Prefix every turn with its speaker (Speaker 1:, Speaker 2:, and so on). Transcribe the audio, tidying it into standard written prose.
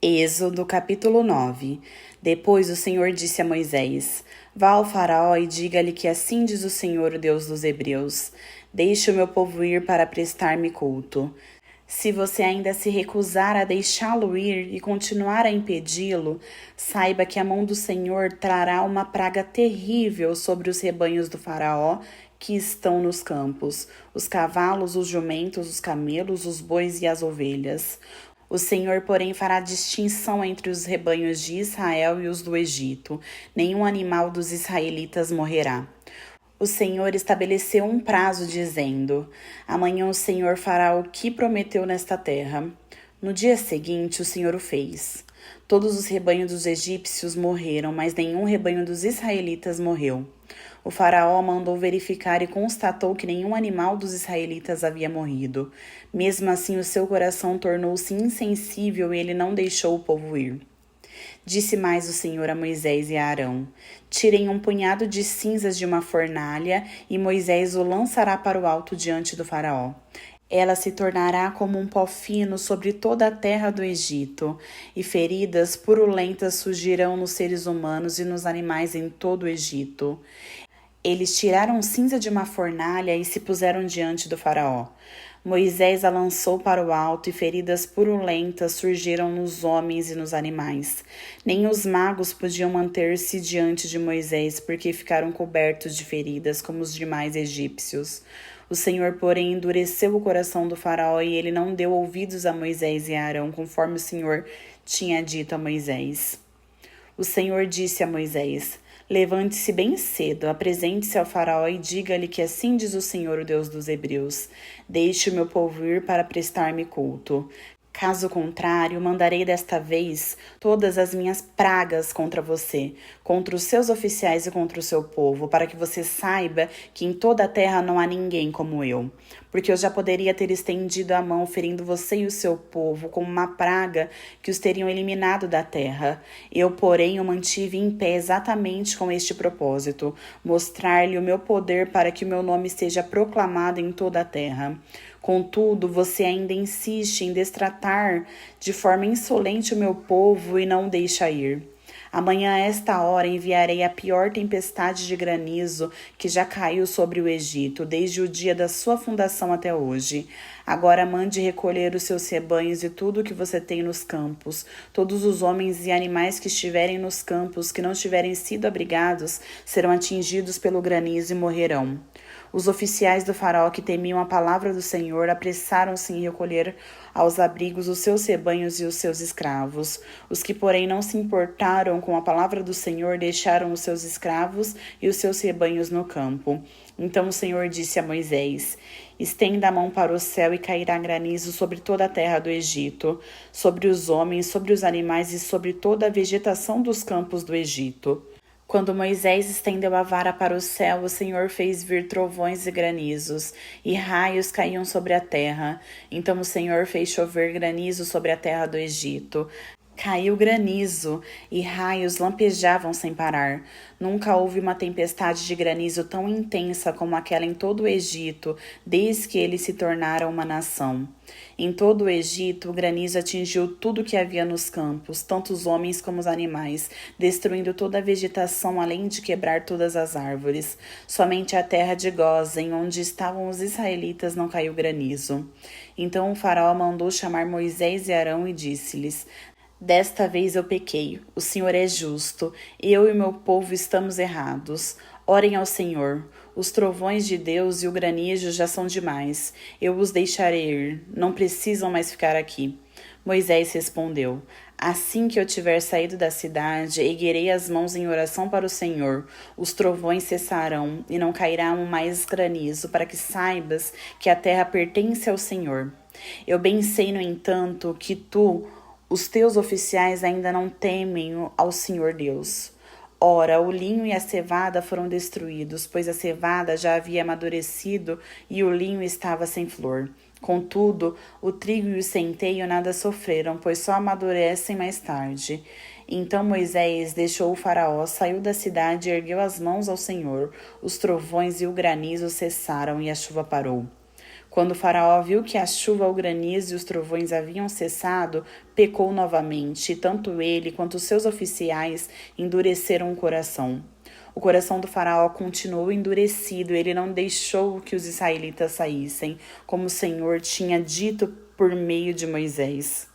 Speaker 1: Êxodo capítulo 9. Depois o Senhor disse a Moisés: Vá ao faraó e diga-lhe que assim diz o Senhor, o Deus dos Hebreus: Deixe o meu povo ir para prestar-me culto. Se você ainda se recusar a deixá-lo ir e continuar a impedi-lo, saiba que a mão do Senhor trará uma praga terrível sobre os rebanhos do faraó que estão nos campos, os cavalos, os jumentos, os camelos, os bois e as ovelhas. O Senhor, porém, fará distinção entre os rebanhos de Israel e os do Egito. Nenhum animal dos israelitas morrerá. O Senhor estabeleceu um prazo, dizendo: Amanhã o Senhor fará o que prometeu nesta terra. No dia seguinte, o Senhor o fez. Todos os rebanhos dos egípcios morreram, mas nenhum rebanho dos israelitas morreu. O faraó mandou verificar e constatou que nenhum animal dos israelitas havia morrido. Mesmo assim, o seu coração tornou-se insensível e ele não deixou o povo ir. Disse mais o Senhor a Moisés e a Arão: Tirem um punhado de cinzas de uma fornalha, e Moisés o lançará para o alto diante do faraó. Ela se tornará como um pó fino sobre toda a terra do Egito, e feridas purulentas surgirão nos seres humanos e nos animais em todo o Egito. Eles tiraram cinza de uma fornalha e se puseram diante do faraó. Moisés a lançou para o alto e feridas purulentas surgiram nos homens e nos animais. Nem os magos podiam manter-se diante de Moisés, porque ficaram cobertos de feridas, como os demais egípcios. O Senhor, porém, endureceu o coração do faraó e ele não deu ouvidos a Moisés e a Arão, conforme o Senhor tinha dito a Moisés. O Senhor disse a Moisés: Levante-se bem cedo, apresente-se ao faraó e diga-lhe que assim diz o Senhor, o Deus dos Hebreus: Deixe o meu povo ir para prestar-me culto. Caso contrário, mandarei desta vez todas as minhas pragas contra você, contra os seus oficiais e contra o seu povo, para que você saiba que em toda a terra não há ninguém como eu. Porque eu já poderia ter estendido a mão ferindo você e o seu povo como uma praga que os teriam eliminado da terra. Eu, porém, o mantive em pé exatamente com este propósito, mostrar-lhe o meu poder para que o meu nome seja proclamado em toda a terra. Contudo, você ainda insiste em destratar de forma insolente o meu povo e não deixa ir. Amanhã, a esta hora, enviarei a pior tempestade de granizo que já caiu sobre o Egito, desde o dia da sua fundação até hoje. Agora mande recolher os seus rebanhos e tudo o que você tem nos campos. Todos os homens e animais que estiverem nos campos, que não tiverem sido abrigados, serão atingidos pelo granizo e morrerão. Os oficiais do faraó que temiam a palavra do Senhor apressaram-se em recolher aos abrigos os seus rebanhos e os seus escravos. Os que, porém, não se importaram com a palavra do Senhor deixaram os seus escravos e os seus rebanhos no campo. Então o Senhor disse a Moisés: Estenda a mão para o céu e cairá granizo sobre toda a terra do Egito, sobre os homens, sobre os animais e sobre toda a vegetação dos campos do Egito. Quando Moisés estendeu a vara para o céu, o Senhor fez vir trovões e granizos, e raios caíam sobre a terra. Então o Senhor fez chover granizo sobre a terra do Egito. Caiu granizo e raios lampejavam sem parar. Nunca houve uma tempestade de granizo tão intensa como aquela em todo o Egito, desde que eles se tornaram uma nação. Em todo o Egito, o granizo atingiu tudo que havia nos campos, tanto os homens como os animais, destruindo toda a vegetação, além de quebrar todas as árvores. Somente a terra de Gósen, onde estavam os israelitas, não caiu granizo. Então o faraó mandou chamar Moisés e Arão e disse-lhes: Desta vez eu pequei, o Senhor é justo, eu e meu povo estamos errados. Orem ao Senhor. Os trovões de Deus e o granizo já são demais. Eu os deixarei ir, não precisam mais ficar aqui. Moisés respondeu: Assim que eu tiver saído da cidade, erguerei as mãos em oração para o Senhor. Os trovões cessarão e não cairá mais granizo, para que saibas que a terra pertence ao Senhor. Eu bem sei, no entanto, que os teus oficiais ainda não temem ao Senhor Deus. Ora, o linho e a cevada foram destruídos, pois a cevada já havia amadurecido e o linho estava sem flor. Contudo, o trigo e o centeio nada sofreram, pois só amadurecem mais tarde. Então Moisés deixou o faraó, saiu da cidade e ergueu as mãos ao Senhor. Os trovões e o granizo cessaram e a chuva parou. Quando o faraó viu que a chuva, o granizo e os trovões haviam cessado, pecou novamente, e tanto ele quanto os seus oficiais endureceram o coração. O coração do faraó continuou endurecido, ele não deixou que os israelitas saíssem, como o Senhor tinha dito por meio de Moisés.